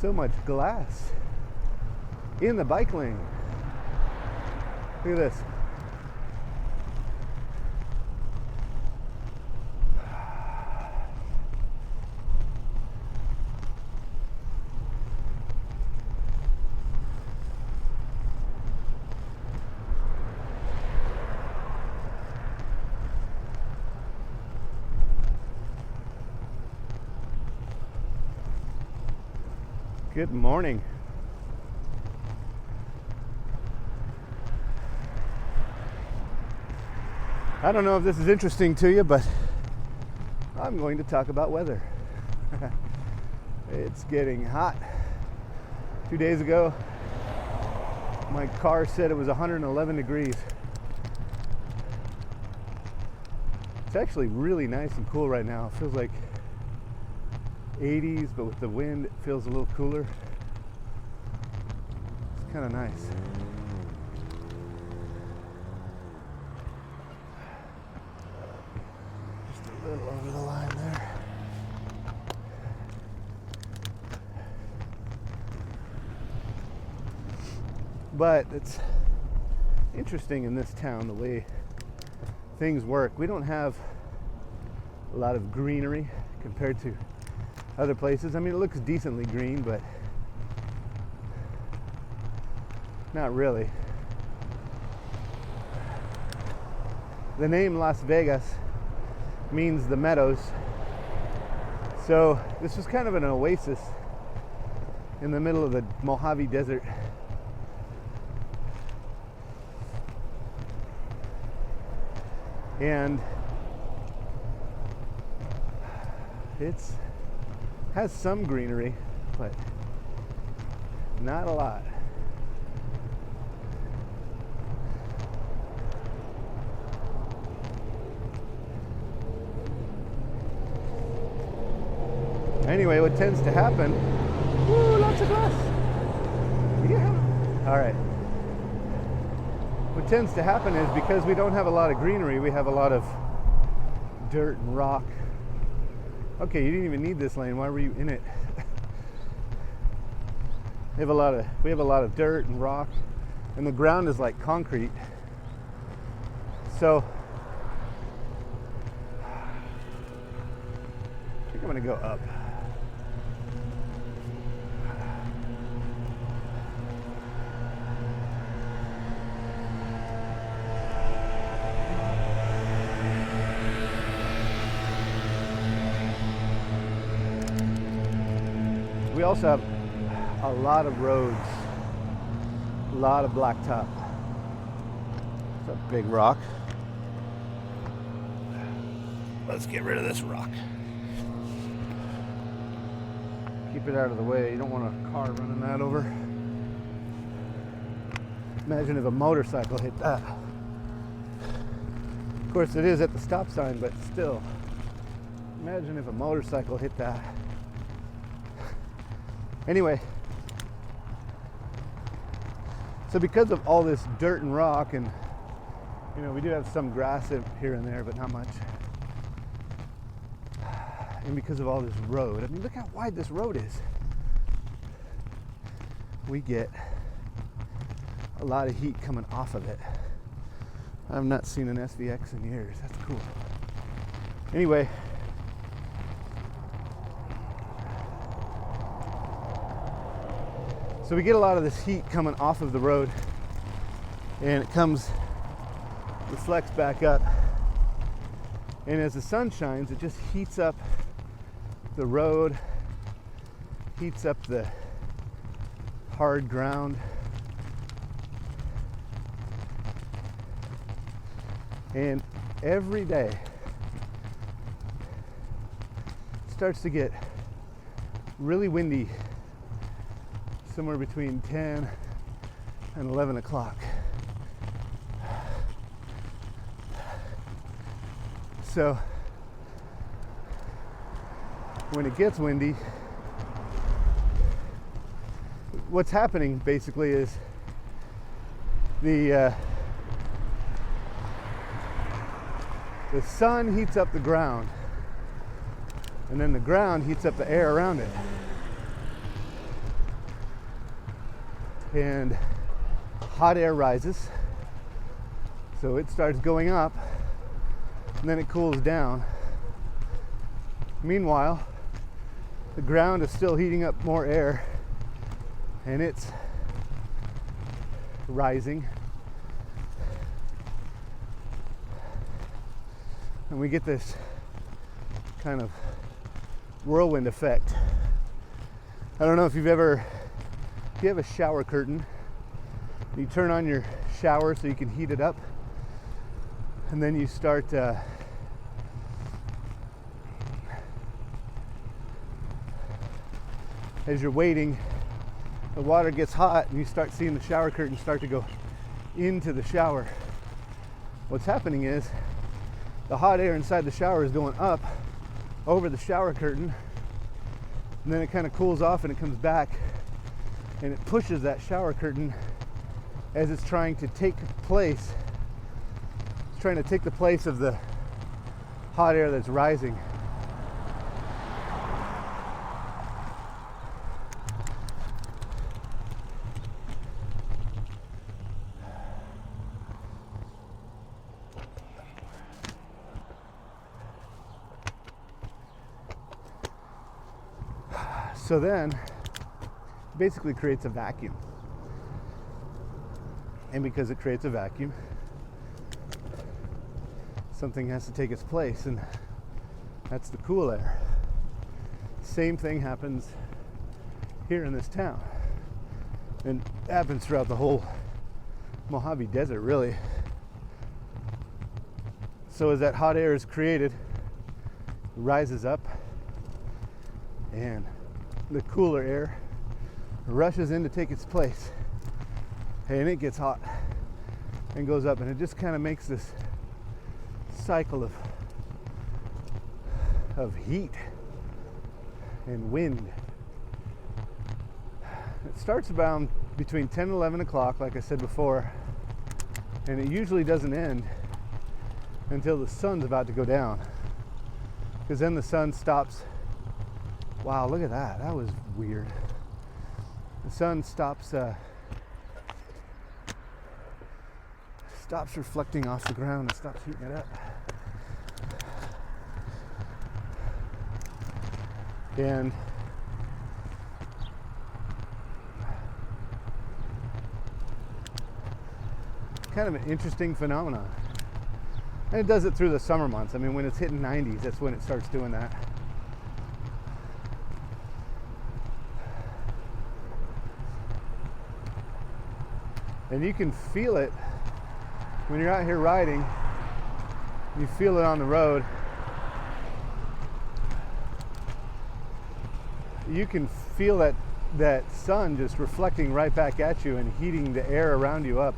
so much glass in the bike lane. Look at this. Good morning. I don't know if this is interesting to you, but I'm going to talk about weather. It's getting hot. 2 days ago, my car said it was 111 degrees. It's actually really nice and cool right now. It feels like 80s, but with the wind, it feels a little cooler. It's kind of nice. Just a little over the line there. But it's interesting in this town the way things work. We don't have a lot of greenery compared to other places. I mean, it looks decently green, but not really. The name Las Vegas means the meadows. So this was kind of an oasis in the middle of the Mojave Desert. And has some greenery, but not a lot. Anyway, what tends to happen, woo, lots of glass. Yeah. All right. What tends to happen is because we don't have a lot of greenery, we have a lot of dirt and rock. Okay, you didn't even need this lane. Why were you in it? We have a lot of dirt and rock, and the ground is like concrete. So I think I'm gonna go up. We also have a lot of roads, a lot of blacktop. It's a big rock. Let's get rid of this rock. Keep it out of the way. You don't want a car running that over. Imagine if a motorcycle hit that. Of course, it is at the stop sign, but still. Imagine if a motorcycle hit that. Anyway, so because of all this dirt and rock, and you know, we do have some grass here and there, but not much. And because of all this road, I mean, look how wide this road is. We get a lot of heat coming off of it. I've not seen an SVX in years. That's cool. Anyway, so we get a lot of this heat coming off of the road, and it reflects back up. And as the sun shines, it just heats up the road, heats up the hard ground. And every day it starts to get really windy, somewhere between 10 and 11 o'clock. So when it gets windy, what's happening basically is the sun heats up the ground, and then the ground heats up the air around it. and hot air rises. So it starts going up, and then it cools down. Meanwhile, the ground is still heating up more air, and it's rising. And we get this kind of whirlwind effect. I don't know if you have a shower curtain, you turn on your shower so you can heat it up, and then you start as you're waiting, the water gets hot and you start seeing the shower curtain start to go into the shower. What's happening is the hot air inside the shower is going up over the shower curtain, and then it kind of cools off and it comes back and it pushes that shower curtain as it's trying to take place. It's trying to take the place of the hot air that's rising. So then, it basically creates a vacuum. And because it creates a vacuum, something has to take its place, and that's the cool air. Same thing happens here in this town. And it happens throughout the whole Mojave Desert, really. So as that hot air is created, it rises up, and the cooler air rushes in to take its place, and it gets hot and goes up, and it just kind of makes this cycle of heat and wind. It starts about between 10 and 11 o'clock, like I said before, and it usually doesn't end until the sun's about to go down, because then the sun stops. Wow, look at that. That was weird. The sun stops reflecting off the ground and stops heating it up. And kind of an interesting phenomenon. And it does it through the summer months. I mean, when it's hitting 90s, that's when it starts doing that. And you can feel it when you're out here riding. You feel it on the road. You can feel that sun just reflecting right back at you and heating the air around you up.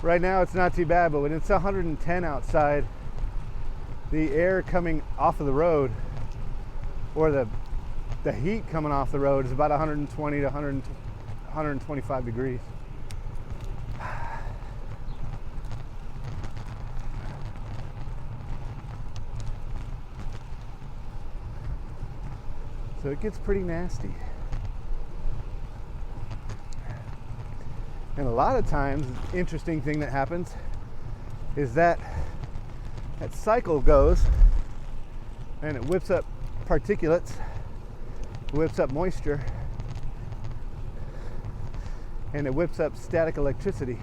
Right now it's not too bad, but when it's 110 outside, the air coming off of the road, or the heat coming off the road, is about 120 to 125 degrees. So it gets pretty nasty. And a lot of times, the interesting thing that happens is that cycle goes and it whips up particulates, whips up moisture, and it whips up static electricity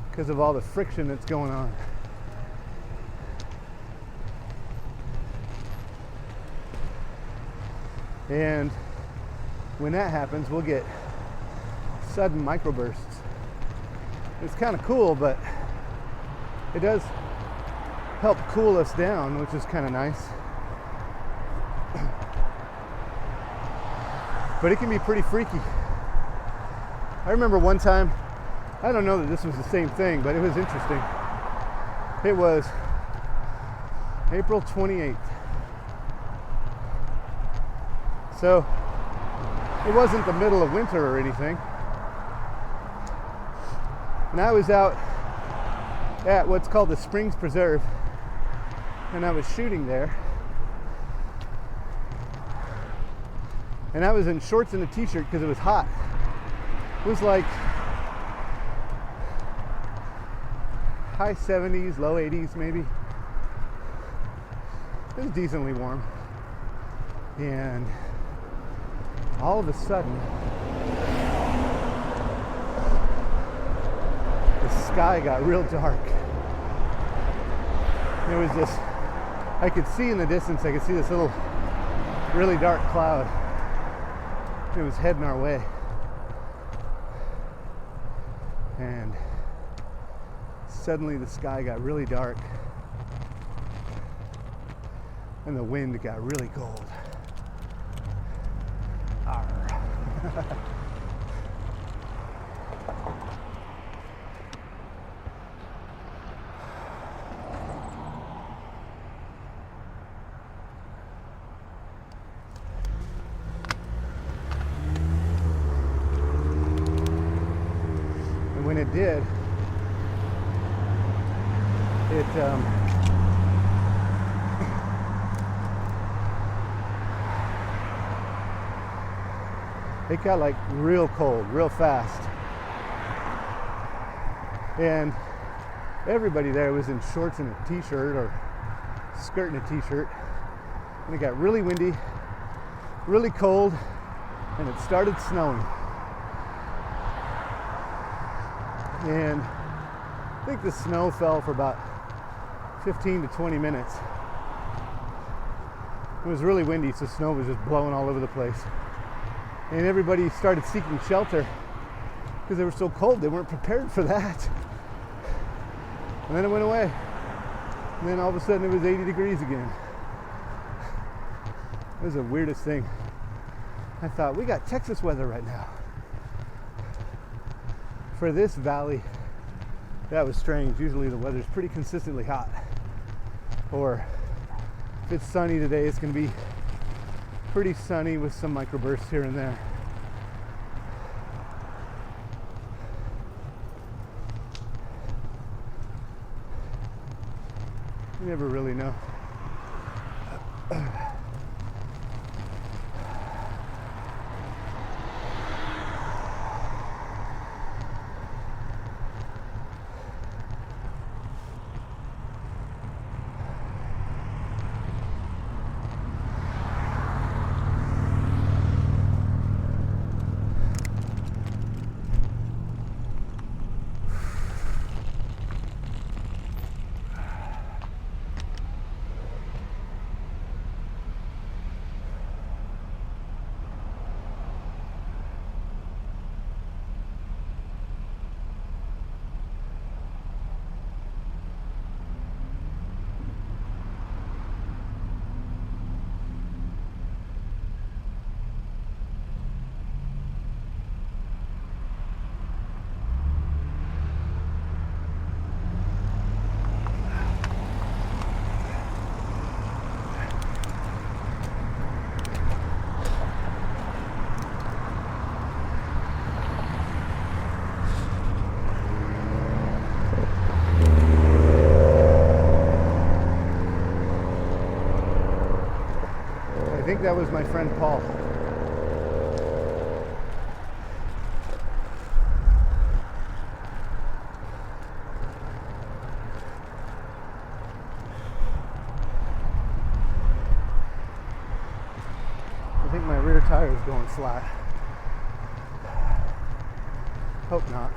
because of all the friction that's going on. And when that happens, we'll get sudden microbursts. It's kind of cool, but it does help cool us down, which is kind of nice. But it can be pretty freaky. I remember one time, I don't know that this was the same thing, but it was interesting. It was April 28th. So it wasn't the middle of winter or anything. And I was out at what's called the Springs Preserve, and I was shooting there. And I was in shorts and a t-shirt because it was hot. It was like high 70s, low 80s maybe. It was decently warm. And all of a sudden, the sky got real dark. There was this, I could see in the distance, I could see this little really dark cloud. It was heading our way. And suddenly the sky got really dark and the wind got really cold. Arr. And when it did, it got like real cold, real fast. And everybody there was in shorts and a t-shirt or skirt and a t-shirt. And it got really windy, really cold, and it started snowing. And I think the snow fell for about 15 to 20 minutes. It was really windy, so snow was just blowing all over the place. And everybody started seeking shelter because they were so cold. They weren't prepared for that. And then it went away. And then all of a sudden it was 80 degrees again. It was the weirdest thing. I thought, we got Texas weather right now. For this valley, that was strange. Usually the weather's pretty consistently hot. Or if it's sunny today, it's going to be pretty sunny with some microbursts here and there. You never really know. I think that was my friend Paul. I think my rear tire is going flat. Hope not.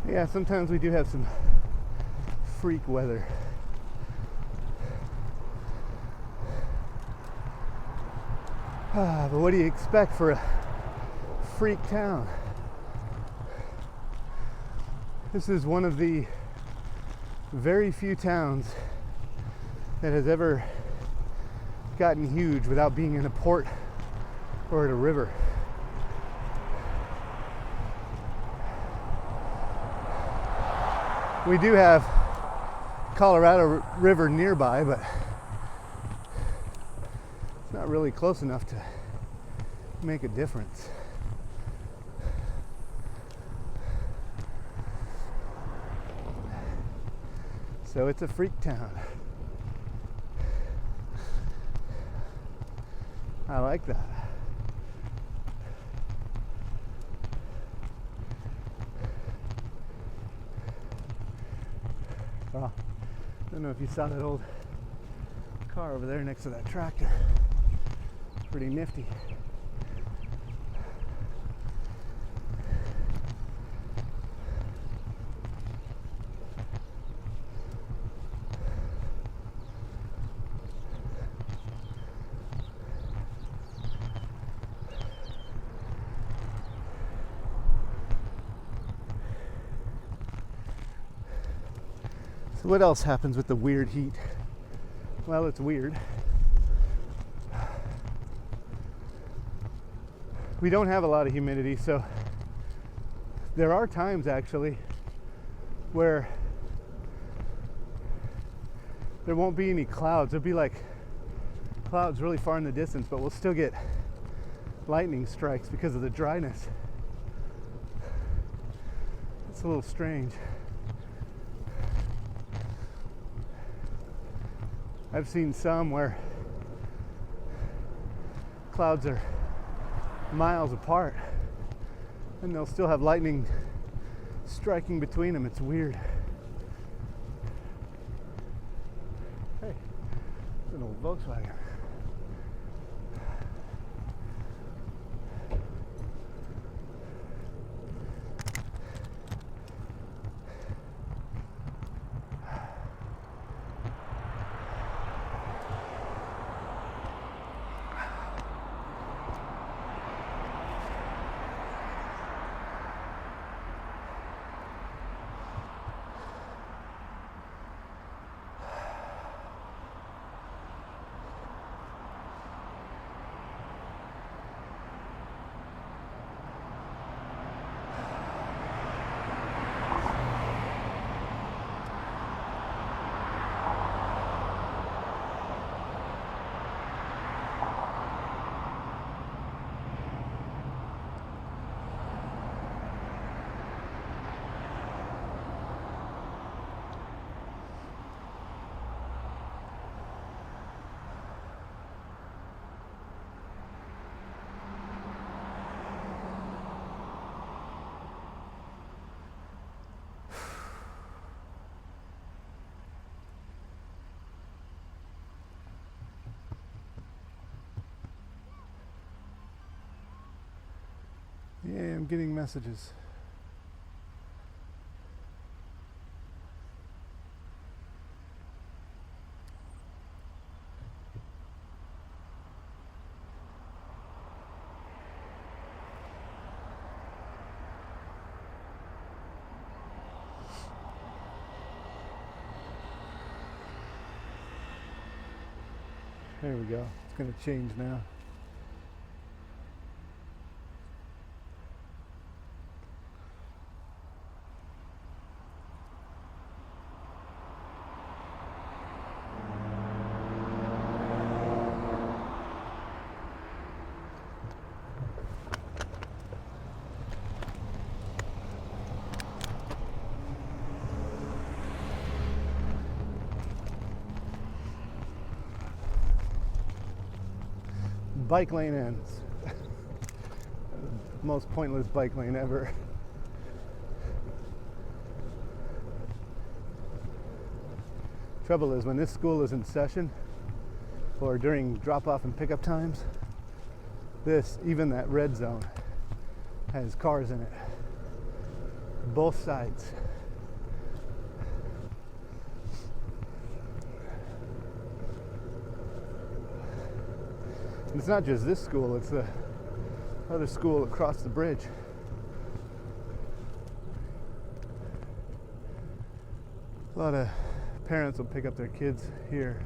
Yeah, sometimes we do have some freak weather. But what do you expect for a freak town? This is one of the very few towns that has ever gotten huge without being in a port or at a river. We do have Colorado River nearby, but it's not really close enough to make a difference. So it's a freak town. I like that. Well, I don't know if you saw that old car over there next to that tractor. It's pretty nifty. So what else happens with the weird heat? Well, it's weird. We don't have a lot of humidity, so there are times actually where there won't be any clouds. There'll be like clouds really far in the distance, but we'll still get lightning strikes because of the dryness. It's a little strange. I've seen some where clouds are miles apart and they'll still have lightning striking between them. It's weird. Hey, it's an old Volkswagen. Yeah, I'm getting messages. There we go. It's going to change now. Bike lane ends. Most pointless bike lane ever. Trouble is, when this school is in session or during drop-off and pickup times, even that red zone has cars in it. Both sides. And it's not just this school, it's the other school across the bridge. A lot of parents will pick up their kids here.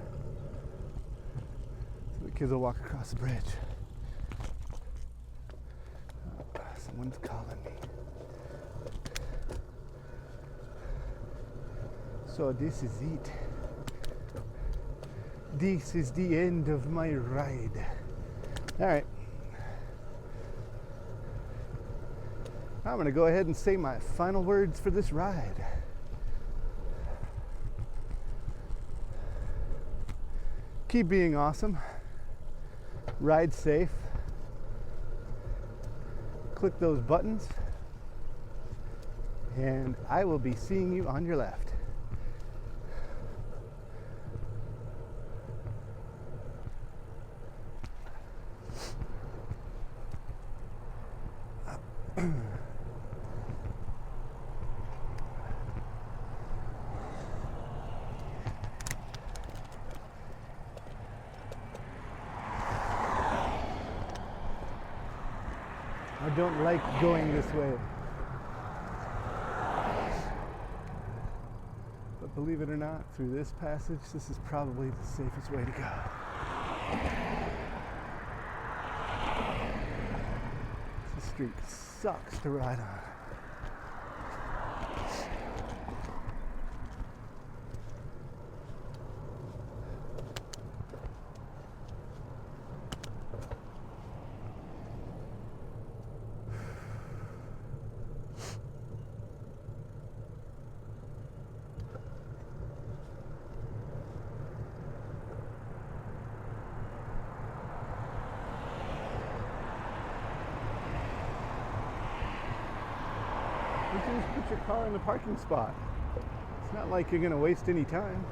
So the kids will walk across the bridge. Someone's calling me. So this is it. This is the end of my ride. All right. I'm going to go ahead and say my final words for this ride. Keep being awesome. Ride safe. Click those buttons. And I will be seeing you on your left. I don't like going this way. But believe it or not, through this passage, this is probably the safest way to go. This street sucks to ride on. You can just put your car in the parking spot. It's not like you're going to waste any time.